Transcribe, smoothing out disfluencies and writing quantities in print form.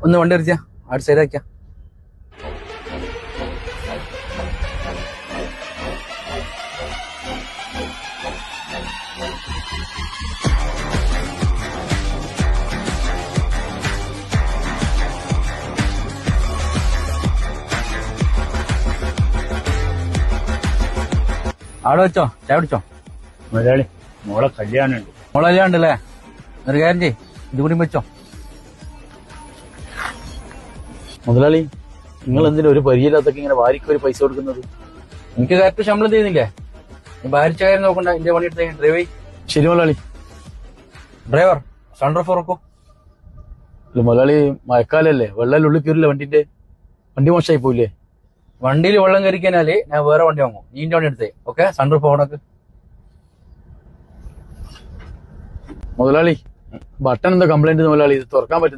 ഒന്ന് വണ്ടി എറിച്ചാ അവിടെ സൈഡാക്കിയാ. അവിടെ വെച്ചോ, ചായ പിടിച്ചോ. മുതലാളി മോളെ കല്യാണമുണ്ട്. മോളല്ലാണ്ടല്ലേ, ഒരു കാര്യം ചെയ്യ്, ഇത് കൂടി വെച്ചോ. മുതലാളി നിങ്ങൾ എന്തിനാ ഒരു പരിചയമില്ലാത്തൊക്കെ ഇങ്ങനെ വാരിക്കൊരു പൈസ കൊടുക്കുന്നത്? എനിക്ക് കറക്റ്റ് ശമ്പളം ചെയ്യുന്നില്ലേ? നീ ഭാരിച്ച കാര്യം നോക്കണ്ട, എന്റെ പണി എടുത്ത ഡ്രൈവ്. ശരി മുതലാളി. ഡ്രൈവർ സൺറൂഫ് തുറക്കൂ. മുതലാളി മഴക്കാലല്ലേ, വെള്ളം ഉള്ളിൽ കയറില്ല, വണ്ടി മോശമായി പോയില്ലേ? വണ്ടിയിൽ വെള്ളം കയറിക്കാനാല് ഞാൻ വേറെ വണ്ടി വാങ്ങും. നീ എന്റെ വണ്ടി എടുത്തേ. ഓക്കെ, സൺറൂഫ് ഓണക്ക്. മുതലാളി ബട്ടൺ എന്താ കംപ്ലൈന്റ് മുതലാളി, ഇത് തുറക്കാൻ പറ്റും.